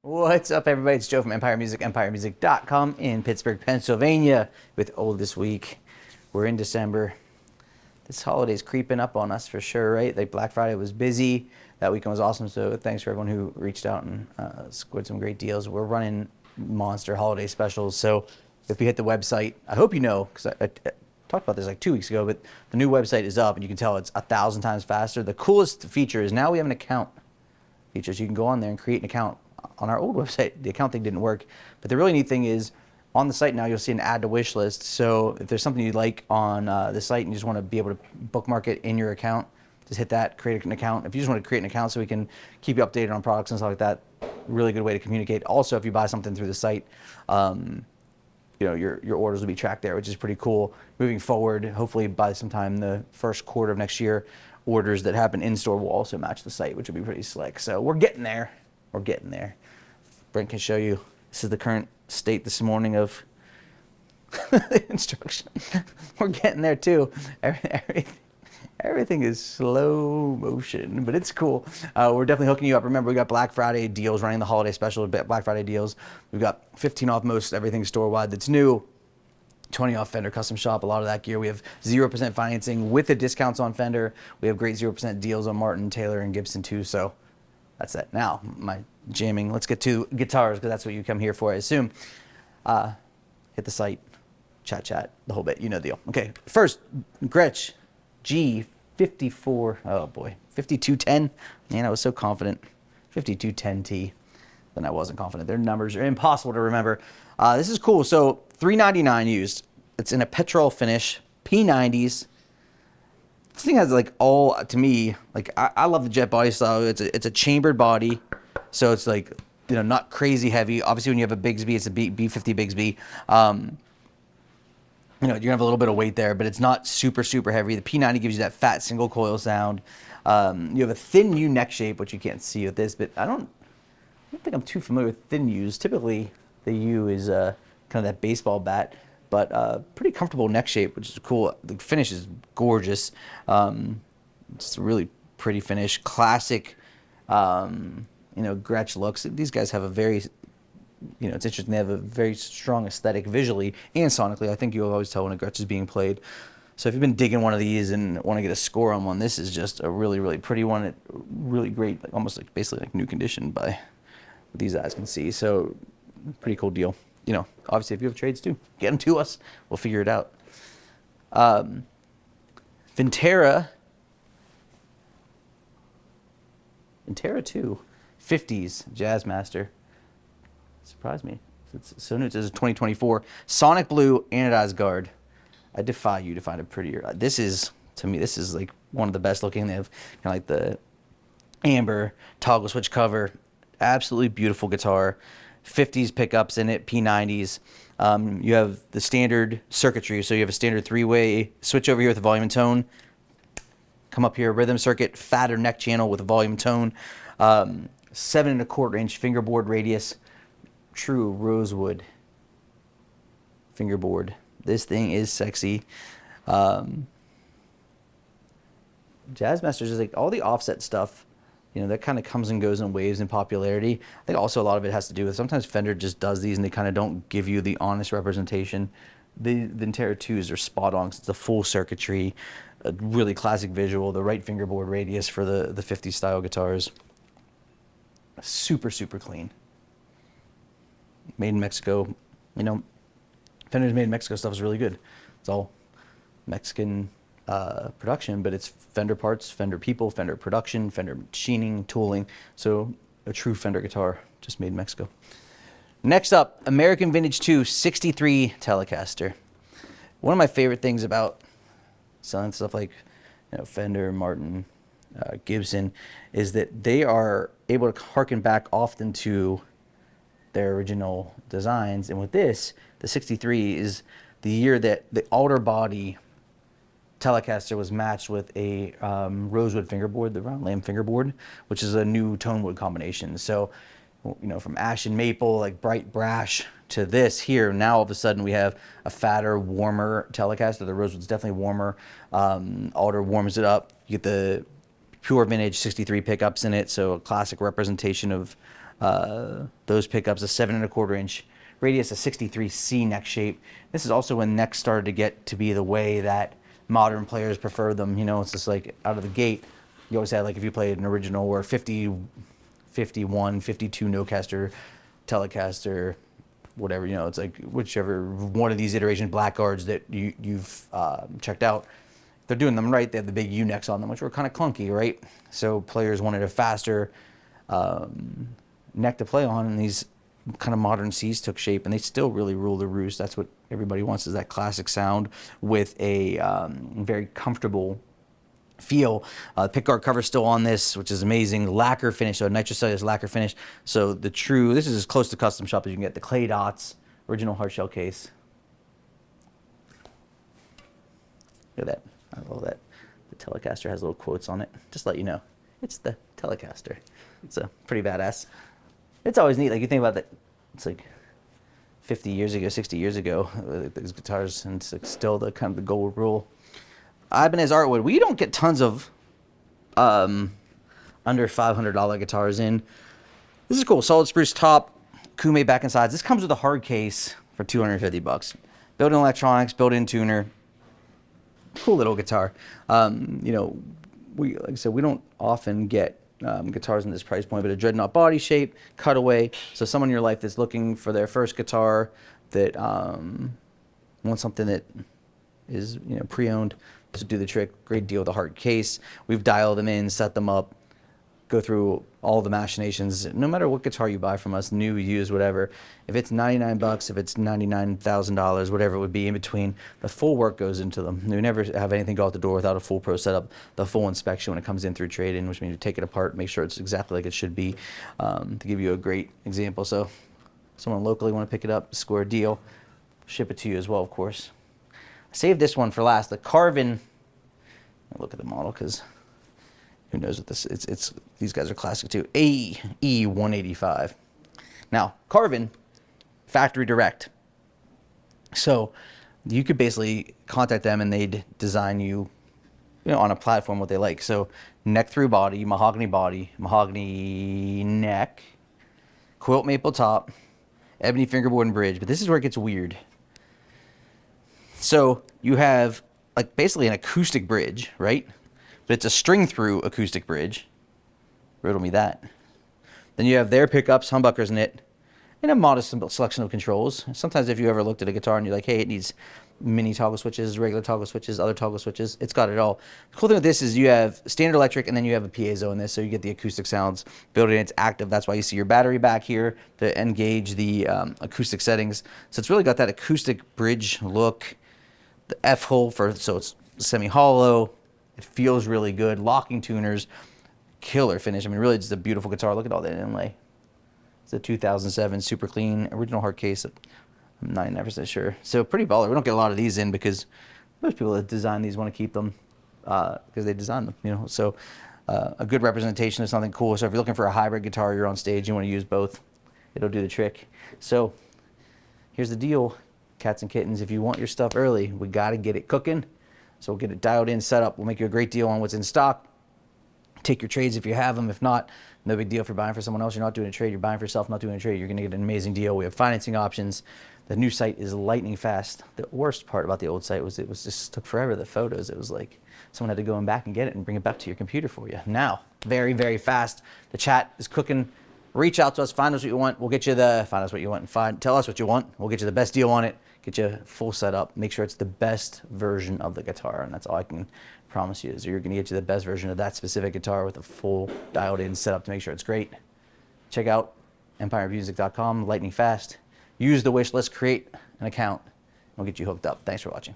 What's up, everybody? It's Joe from Empire Music, EmpireMusic.com in Pittsburgh, Pennsylvania with This Week. We're in December. This holiday's creeping up on us for sure, right? Like Black Friday was busy. That weekend was awesome, so thanks for everyone who reached out and scored some great deals. We're running monster holiday specials, so if you hit the website, I hope you know, because I talked about this like 2 weeks ago, but the new website is up, and you can tell it's 1,000 times faster. The coolest feature is now we have an account feature, so you can go on there and create an account. On our old website, the account thing didn't work, but the really neat thing is on the site now you'll see an add to wish list. So if there's something you like on the site and you just want to be able to bookmark it in your account, just hit that, create an account. If you just want to create an account so we can keep you updated on products and stuff like that, really good way to communicate. Also, if you buy something through the site, you know, your orders will be tracked there, which is pretty cool. Moving forward, hopefully by sometime the first quarter of next year, orders that happen in store will also match the site, which will be pretty slick. So we're getting there. We're getting there. Brent can show you. This is the current state this morning of the instruction. We're getting there too. Everything is slow motion, but it's cool. We're definitely hooking you up. Remember, we got Black Friday deals running, the holiday special, Black Friday deals. We've got 15 off most everything store-wide that's new. 20 off Fender Custom Shop, a lot of that gear. We have 0% financing with the discounts on Fender. We have great 0% deals on Martin, Taylor, and Gibson too. So that's it. Now, my jamming. Let's get to guitars, because that's what you come here for, I assume. Hit the site, chat, the whole bit. You know the deal. Okay, first, Gretsch G54. Oh boy, 5210. Man, I was so confident. 5210T. Then I wasn't confident. Their numbers are impossible to remember. This is cool. So $399 used. It's in a PETROL finish, P90s. This thing has like all, to me, like I love the Jet body style. It's a chambered body, so it's like, you know, not crazy heavy. Obviously, when you have a Bigsby, it's a B50 Bigsby. You know, you're gonna have a little bit of weight there, but it's not super heavy. The P90 gives you that fat single coil sound. You have a thin U neck shape, which you can't see with this, but I don't think I'm too familiar with thin U's. Typically, the U is kind of that baseball bat. But pretty comfortable neck shape, which is cool. The finish is gorgeous. Just a really pretty finish. Classic, you know, Gretsch looks. These guys have a very, you know, it's interesting. They have a very strong aesthetic visually and sonically. I think you'll always tell when a Gretsch is being played. So if you've been digging one of these and want to get a score on one, this is just a really pretty one. Really great, like almost like basically like new condition by what these eyes can see. So pretty cool deal. You know, obviously, if you have trades too, get them to us. We'll figure it out. VINTERA 2, 50s Jazzmaster. Surprised me. It's so new. It says 2024. Sonic Blue anodized guard. I defy you to find a prettier. This is, to me, this is like one of the best looking. They have kind of like the amber toggle switch cover. Absolutely beautiful guitar. 50s pickups in it, P90s. You have the standard circuitry, so you have a standard 3-way switch over here with a volume and tone. Come up here, rhythm circuit, fatter neck channel with a volume and tone. 7 1/4 inch fingerboard radius, true rosewood fingerboard. This thing is sexy. Jazzmaster is like all the offset stuff. You know, that kind of comes and goes in waves in popularity. I think also a lot of it has to do with sometimes Fender just does these and they kind of don't give you the honest representation. The VINTERA 2s are spot on. It's the full circuitry, a really classic visual, the right fingerboard radius for the 50 style guitars. Super clean. Made in Mexico. You know, Fender's made in Mexico stuff is really good. It's all Mexican production, but it's Fender parts, Fender people, Fender production, Fender machining, tooling. So a true Fender guitar, just made in Mexico. Next up, American Vintage 2 63 Telecaster. One of my favorite things about selling stuff like, you know, Fender, Martin, Gibson, is that they are able to harken back often to their original designs. And with this, the 63 is the year that the alder body Telecaster was matched with a rosewood fingerboard, the round lamb fingerboard, which is a new tone wood combination. So, you know, from ash and maple, like bright brash, to this here, now all of a sudden we have a fatter, warmer Telecaster. The rosewood's definitely warmer. Alder warms it up. You get the pure vintage 63 pickups in it, so a classic representation of those pickups, a 7¼ inch radius, a 63C neck shape. This is also when necks started to get to be the way that modern players prefer them. You know, it's just like out of the gate, you always had, like, if you played an original or 50, 51, 52 Nocaster, Telecaster, whatever, you know, it's like whichever one of these iterations, Blackguards that you've checked out, they're doing them right. They have the big U necks on them, which were kind of clunky, right? So players wanted a faster neck to play on, and these kind of modern Cs took shape, and they still really rule the roost. That's what everybody wants, is that classic sound with a very comfortable feel. Pickguard cover still on this, which is amazing. Lacquer finish, so a nitrocellulose lacquer finish. So the true, this is as close to custom shop as you can get. The clay dots, original hard shell case. Look at that. I love that. The Telecaster has little quotes on it. Just to let you know, it's the Telecaster. It's a pretty badass. It's always neat. Like, you think about that, it's like 50 years ago, 60 years ago, these guitars, and it's like still the kind of the gold rule. Ibanez ARTWOOD. We don't get tons of under $500 guitars in. This is cool. Solid spruce top, Kume back and sides. This comes with a hard case for $250. Built-in electronics, built-in tuner. Cool little guitar. You know, like I said, we don't often get guitars in this price point, but a dreadnought body shape, cutaway. So someone in your life that's looking for their first guitar, that wants something that is, you know, pre-owned, to do the trick. Great deal with a hard case. We've dialed them in, set them up, go through all the machinations. No matter what guitar you buy from us, new, used, whatever, if it's $99, if it's $99,000, whatever it would be in between, the full work goes into them. We never have anything go out the door without a full pro setup, the full inspection when it comes in through trade-in, which means you take it apart, make sure it's exactly like it should be. To give you a great example, so someone locally want to pick it up, score a deal, ship it to you as well, of course. I saved this one for last, the Carvin. Look at the model, because who knows what this is. It's these guys are classic too. AE185. Now, Carvin, factory direct. So you could basically contact them and they'd design you, you know, on a platform what they like. So neck through body, mahogany neck, quilt maple top, ebony fingerboard and bridge. But this is where it gets weird. So you have like basically an acoustic bridge, right? But it's a string through acoustic bridge. Riddle me that. Then you have their pickups, humbuckers in it, and a modest selection of controls. Sometimes if you ever looked at a guitar and you're like, hey, it needs mini toggle switches, regular toggle switches, other toggle switches, it's got it all. The cool thing with this is you have standard electric and then you have a piezo in this, so you get the acoustic sounds built in. It's active. That's why you see your battery back here to engage the acoustic settings. So it's really got that acoustic bridge look. The F-hole so it's semi-hollow. It feels really good. Locking tuners, killer finish. I mean, really, just a beautiful guitar. Look at all that inlay. It's a 2007 super clean original hard case. I'm 99% sure. So pretty baller. We don't get a lot of these in because most people that design these want to keep them because they designed them. You know, so a good representation of something cool. So if you're looking for a hybrid guitar, you're on stage, you want to use both, it'll do the trick. So here's the deal. Cats and kittens, if you want your stuff early, we got to get it cooking. So we'll get it dialed in, set up. We'll make you a great deal on what's in stock. Take your trades if you have them. If not, no big deal. If you're buying for someone else, you're not doing a trade. You're buying for yourself, not doing a trade. You're going to get an amazing deal. We have financing options. The new site is lightning fast. The worst part about the old site was it was just took forever. The photos, it was like someone had to go back and get it and bring it back to your computer for you. Now, very, very fast. The chat is cooking. Reach out to us. Find us what you want. We'll get you find us what you want and tell us what you want. We'll get you the best deal on it. Get you full setup. Make sure it's the best version of the guitar, and that's all I can promise you is you're going to get you the best version of that specific guitar with a full dialed in setup to make sure it's great. Check out empiremusic.com, lightning fast. Use the wish list, create an account, and we'll get you hooked up. Thanks for watching.